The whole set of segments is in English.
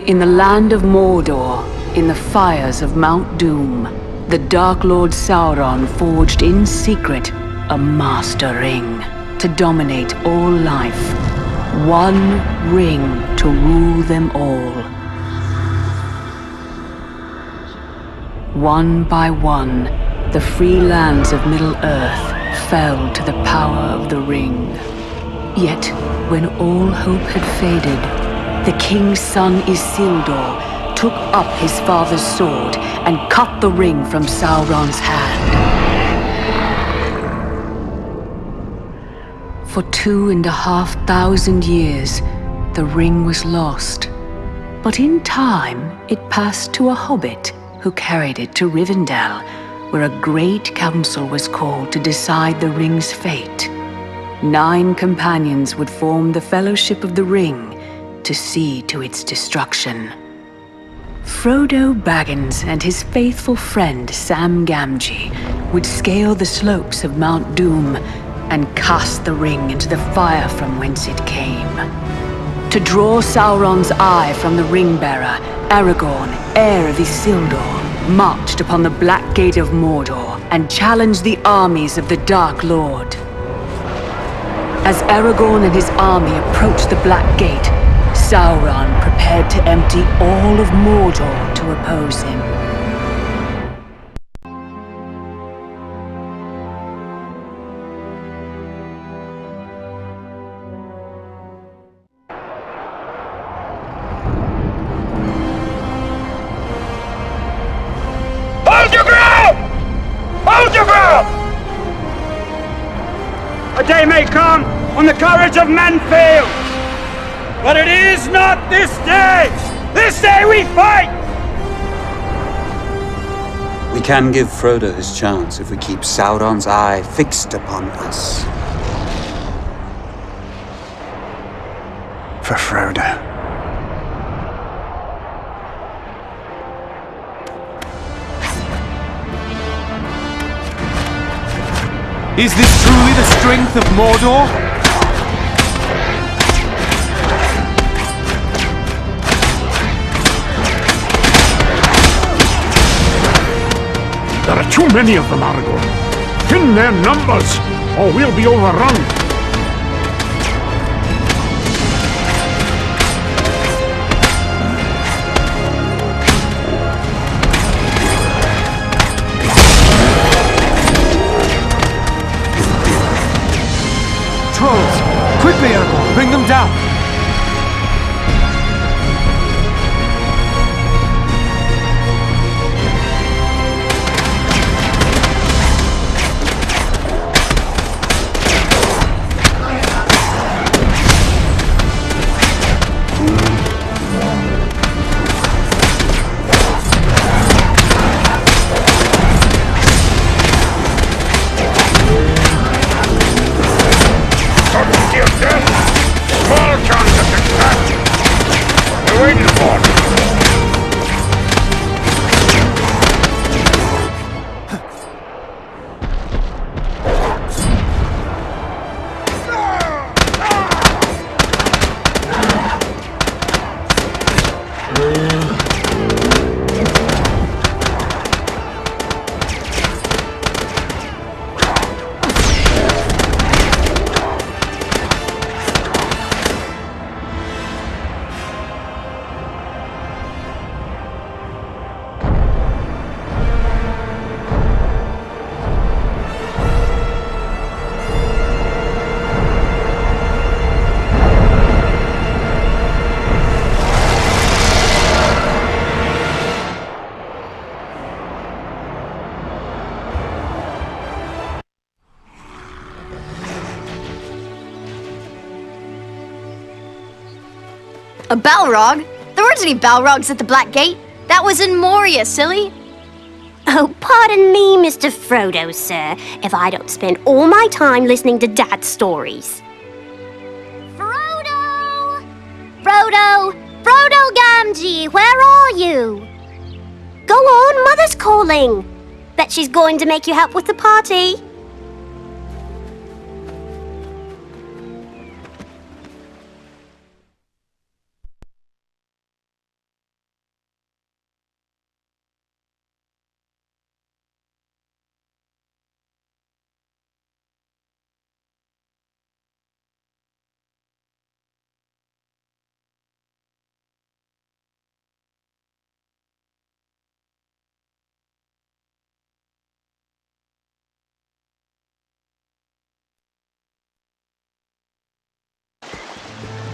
In the land of Mordor, in the fires of Mount Doom, the Dark Lord Sauron forged in secret a master ring to dominate all life. One ring to rule them all. One by one, the free lands of Middle-earth fell to the power of the ring. Yet, when all hope had faded, the king's son Isildur took up his father's sword and cut the ring from Sauron's hand. For 2,500 years, the ring was lost. But in time, it passed to a hobbit who carried it to Rivendell, where a great council was called to decide the ring's fate. 9 companions would form the Fellowship of the Ring to see to its destruction. Frodo Baggins and his faithful friend Sam Gamgee would scale the slopes of Mount Doom and cast the ring into the fire from whence it came. To draw Sauron's eye from the ring-bearer, Aragorn, heir of Isildur, marched upon the Black Gate of Mordor and challenged the armies of the Dark Lord. As Aragorn and his army approached the Black Gate, Sauron prepared to empty all of Mordor to oppose him. Hold your ground! Hold your ground! A day may come when the courage of men fails. But it is not this day! This day we fight! We can give Frodo his chance if we keep Sauron's eye fixed upon us. For Frodo. Is this truly the strength of Mordor? There are too many of them, Aragorn. Thin their numbers, or we'll be overrun. Trolls! Quickly, Aragorn! Bring them down! A Balrog? There weren't any Balrogs at the Black Gate. That was in Moria, silly. Oh, pardon me, Mr. Frodo, sir, if I don't spend all my time listening to Dad's stories. Frodo! Frodo! Frodo Gamgee, where are you? Go on, Mother's calling. Bet she's going to make you help with the party.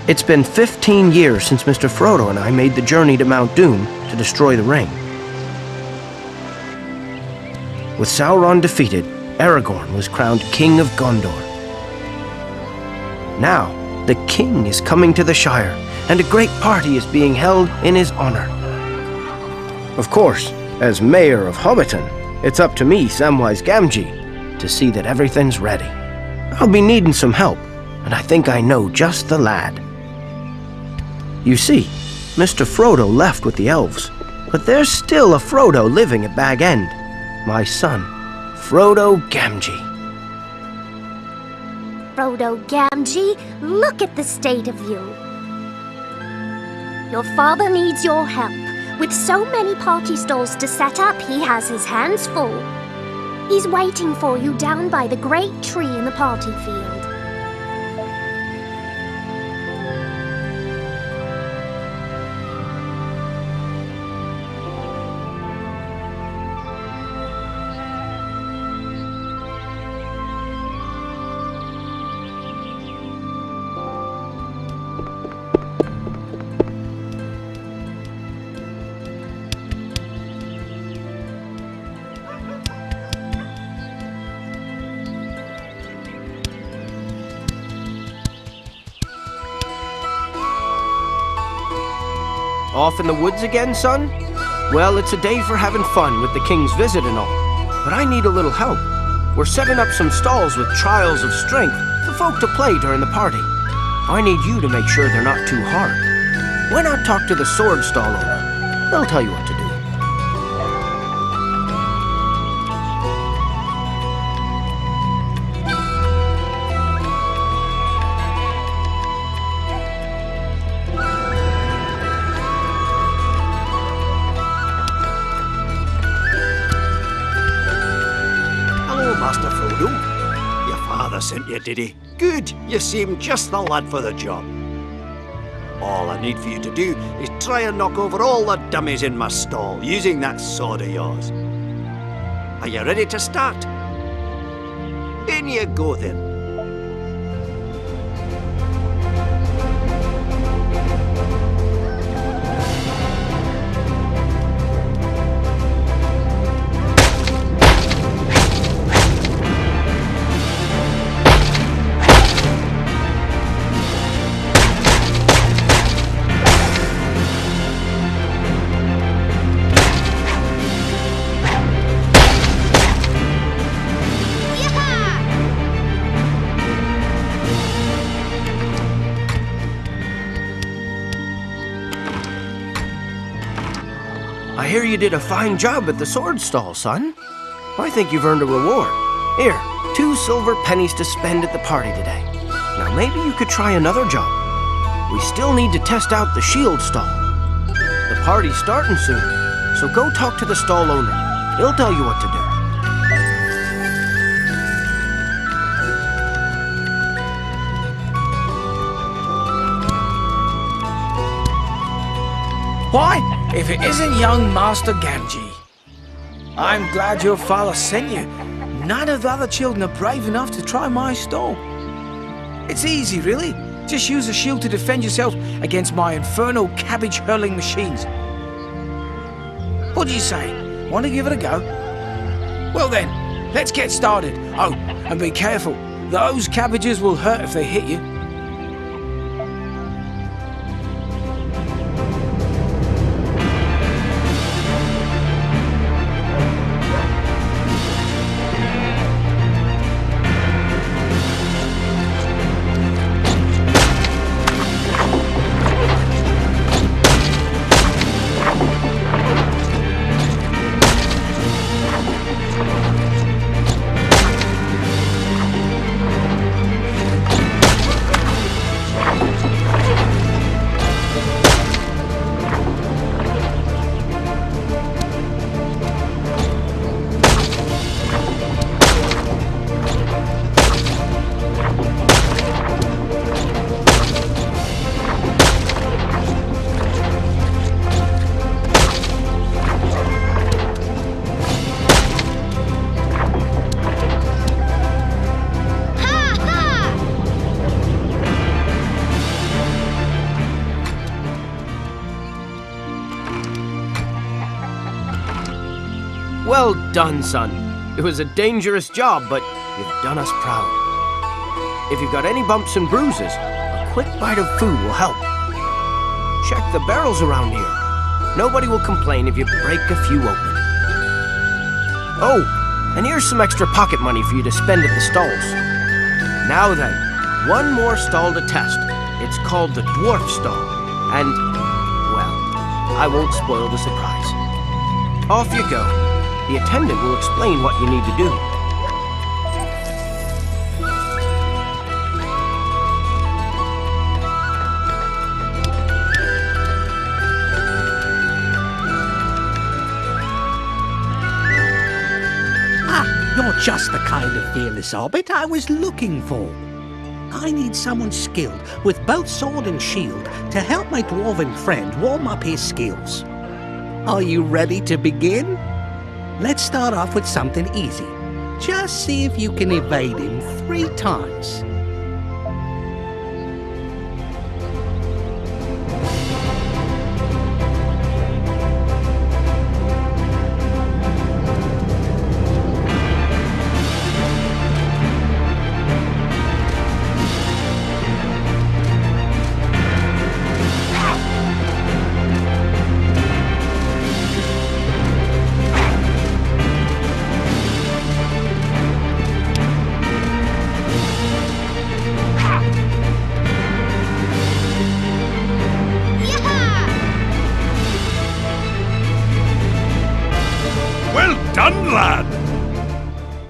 It's been 15 years since Mr. Frodo and I made the journey to Mount Doom to destroy the ring. With Sauron defeated, Aragorn was crowned King of Gondor. Now, the king is coming to the Shire, and a great party is being held in his honor. Of course, as Mayor of Hobbiton, it's up to me, Samwise Gamgee, to see that everything's ready. I'll be needing some help, and I think I know just the lad. You see, Mr. Frodo left with the elves, but there's still a Frodo living at Bag End. My son, Frodo Gamgee. Frodo Gamgee, look at the state of you. Your father needs your help. With so many party stalls to set up, he has his hands full. He's waiting for you down by the great tree in the party field. Off in the woods again, son? Well, it's a day for having fun with the king's visit and all. But I need a little help. We're setting up some stalls with trials of strength for folk to play during the party. I need you to make sure they're not too hard. Why not talk to the sword stall owner? They'll tell you what to do. Master Frodo. Your father sent you, did he? Good, you seem just the lad for the job. All I need for you to do is try and knock over all the dummies in my stall using that sword of yours. Are you ready to start? In you go then. I hear you did a fine job at the sword stall, son. I think you've earned a reward. Here, 2 silver pennies to spend at the party today. Now maybe you could try another job. We still need to test out the shield stall. The party's starting soon, so go talk to the stall owner. He'll tell you what to do. Why, if it isn't young Master Gamgee. I'm glad your father sent you. None of the other children are brave enough to try my stall. It's easy, really. Just use a shield to defend yourself against my infernal cabbage-hurling machines. What do you say? Want to give it a go? Well then, let's get started. Oh, and be careful. Those cabbages will hurt if they hit you. Well done, son. It was a dangerous job, but you've done us proud. If you've got any bumps and bruises, a quick bite of food will help. Check the barrels around here. Nobody will complain if you break a few open. Oh, and here's some extra pocket money for you to spend at the stalls. Now then, one more stall to test. It's called the Dwarf Stall. And, well, I won't spoil the surprise. Off you go. The attendant will explain what you need to do. You're just the kind of fearless hobbit I was looking for. I need someone skilled with both sword and shield to help my dwarven friend warm up his skills. Are you ready to begin? Let's start off with something easy. Just see if you can evade him 3 times.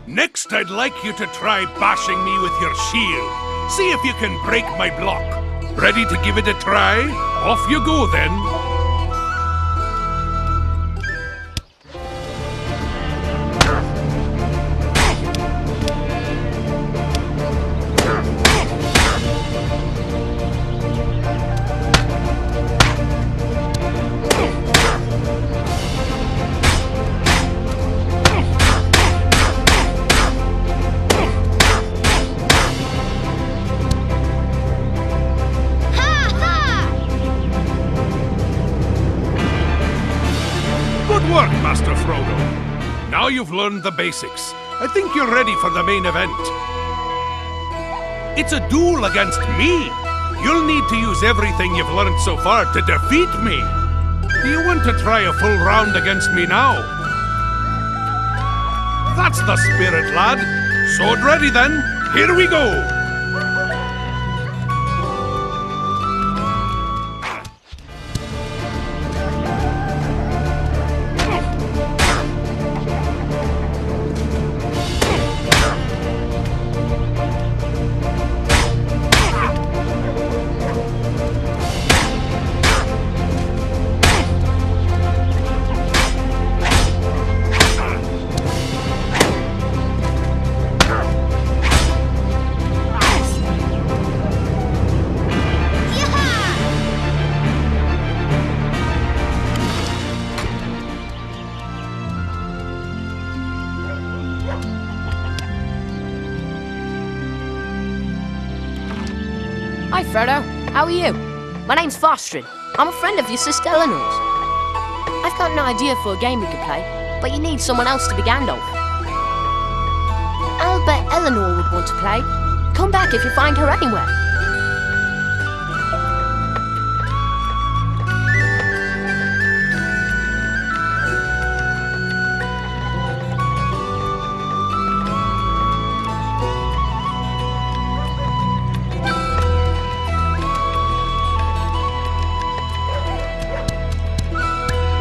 Next, I'd like you to try bashing me with your shield. See if you can break my block. Ready to give it a try? Off you go, then. You've learned the basics. I think you're ready for the main event. It's a duel against me. You'll need to use everything you've learned so far to defeat me. Do you want to try a full round against me now? That's the spirit, lad. Sword ready then. Here we go. Hi, Frodo. How are you? My name's Fostrin. I'm a friend of your sister Eleanor's. I've got an idea for a game we could play, but you need someone else to be Gandalf. I'll bet Eleanor would want to play. Come back if you find her anywhere.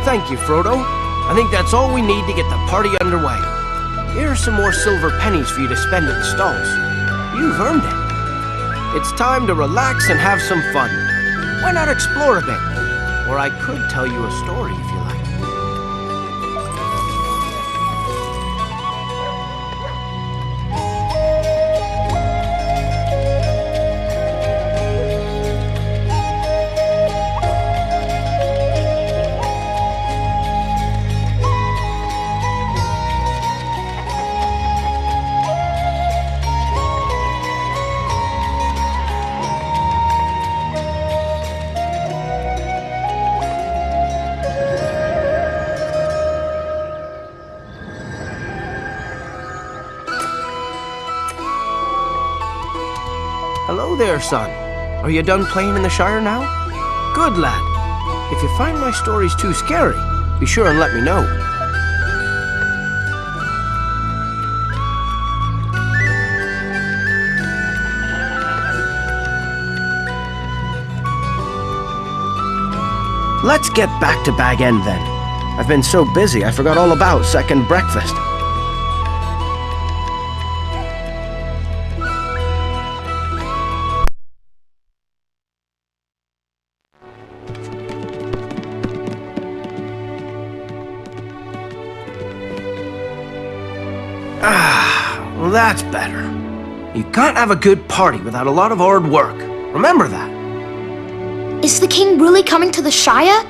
Thank you, Frodo. I think that's all we need to get the party underway. Here are some more silver pennies for you to spend at the stalls. You've earned it. It's time to relax and have some fun. Why not explore a bit? Or I could tell you a story if you like. there, son. Are you done playing in the Shire now? Good lad. If you find my stories too scary, be sure and let me know. Let's get back to Bag End then. I've been so busy I forgot all about second breakfast. Well, that's better. You can't have a good party without a lot of hard work. Remember that. Is the king really coming to the Shire?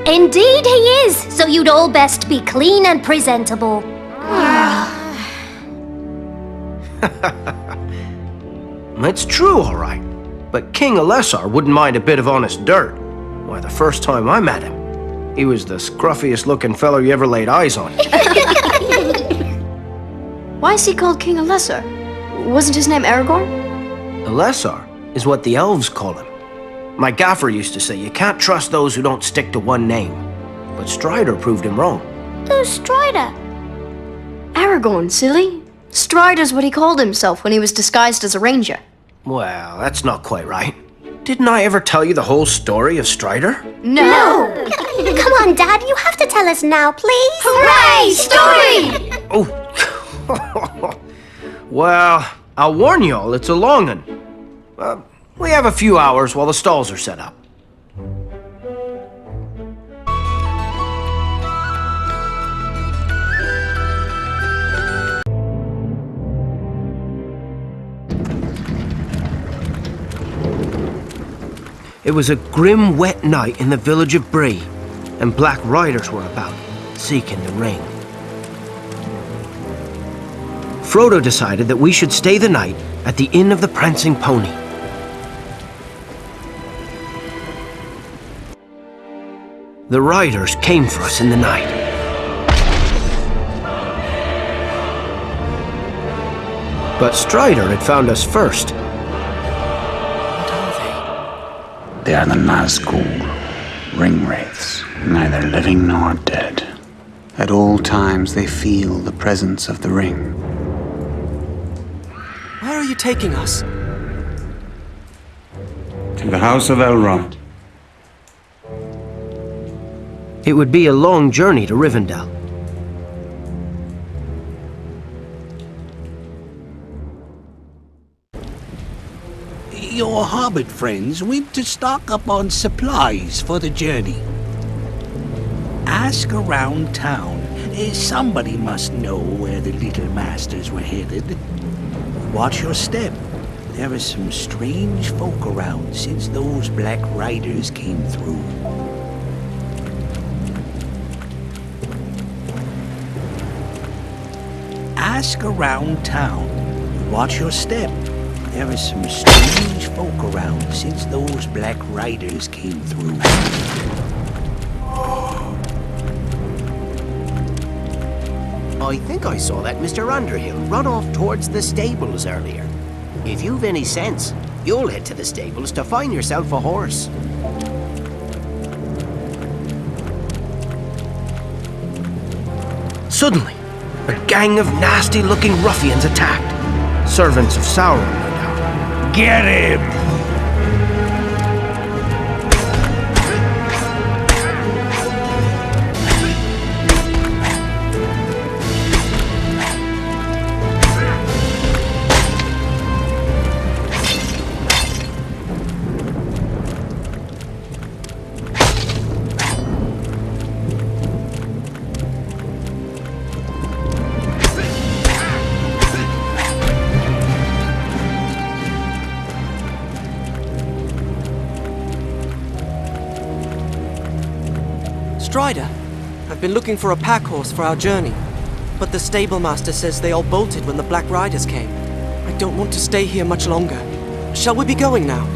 Indeed he is, so you'd all best be clean and presentable. It's true, all right. But King Alessar wouldn't mind a bit of honest dirt. Why, the first time I met him, he was the scruffiest looking fellow you ever laid eyes on. Why is he called King Alessar? Wasn't his name Aragorn? Alessar is what the elves call him. My gaffer used to say you can't trust those who don't stick to one name. But Strider proved him wrong. Who's Strider? Aragorn, silly. Strider's what he called himself when he was disguised as a ranger. Well, that's not quite right. Didn't I ever tell you the whole story of Strider? No! Come on, Dad, you have to tell us now, please! Hooray! Story! Oh. Well, I'll warn you all, it's a long one. We have a few hours while the stalls are set up. It was a grim, wet night in the village of Bree, and black riders were about, seeking the ring. Frodo decided that we should stay the night at the Inn of the Prancing Pony. The riders came for us in the night. But Strider had found us first. What are they? They are the Nazgul, ring wraiths, neither living nor dead. At all times they feel the presence of the ring. Where are you taking us? To the House of Elrond. It would be a long journey to Rivendell. Your hobbit friends went to stock up on supplies for the journey. Ask around town. Somebody must know where the little masters were headed. Watch your step. There are some strange folk around since those black riders came through. Ask around town. Watch your step. There are some strange folk around since those black riders came through. I think I saw that Mr. Underhill run off towards the stables earlier. If you've any sense, you'll head to the stables to find yourself a horse. Suddenly, a gang of nasty-looking ruffians attacked. Servants of Sauron, no doubt. Get him! Strider, I've been looking for a pack horse for our journey, but the stable master says they all bolted when the Black Riders came. I don't want to stay here much longer. Shall we be going now?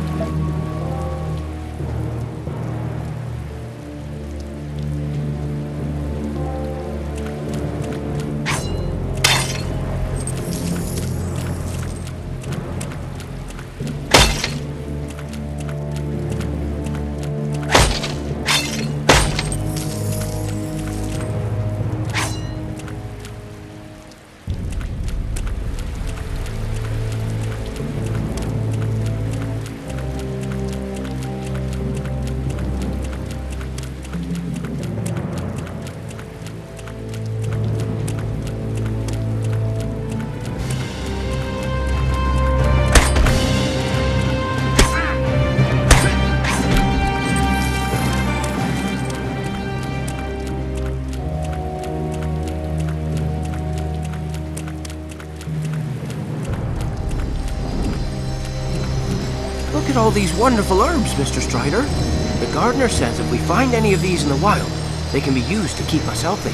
at all these wonderful herbs, Mr. Strider. The gardener says if we find any of these in the wild, they can be used to keep us healthy.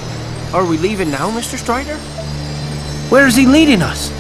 Are we leaving now, Mr. Strider? Where is he leading us?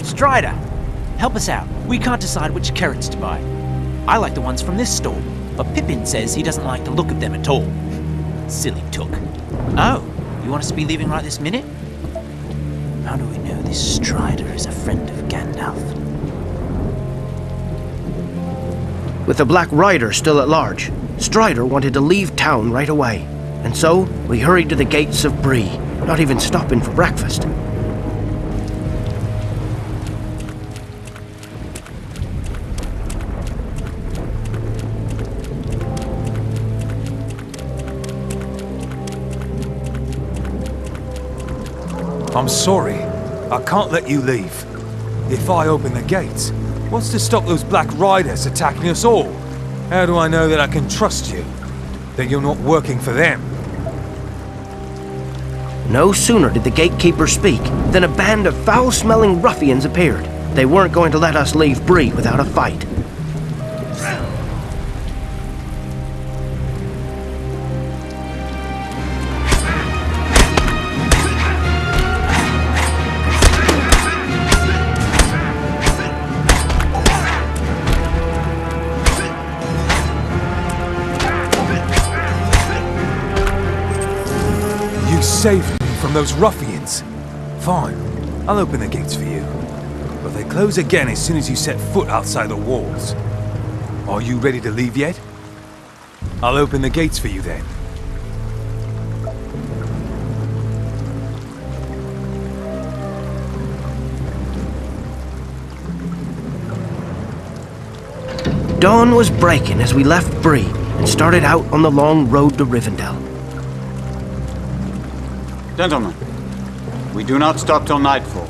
Strider, help us out. We can't decide which carrots to buy. I like the ones from this store, but Pippin says he doesn't like the look of them at all. Silly took. Oh, you want us to be leaving right this minute? How do we know this Strider is a friend of Gandalf? With the Black Rider still at large, Strider wanted to leave town right away. And so, we hurried to the gates of Bree, not even stopping for breakfast. I'm sorry. I can't let you leave. If I open the gates, what's to stop those Black Riders attacking us all? How do I know that I can trust you? That you're not working for them? No sooner did the gatekeeper speak than a band of foul-smelling ruffians appeared. They weren't going to let us leave Bree without a fight. Saved me from those ruffians. Fine, I'll open the gates for you. But they close again as soon as you set foot outside the walls. Are you ready to leave yet? I'll open the gates for you then. Dawn was breaking as we left Bree and started out on the long road to Rivendell. Gentlemen, we do not stop till nightfall.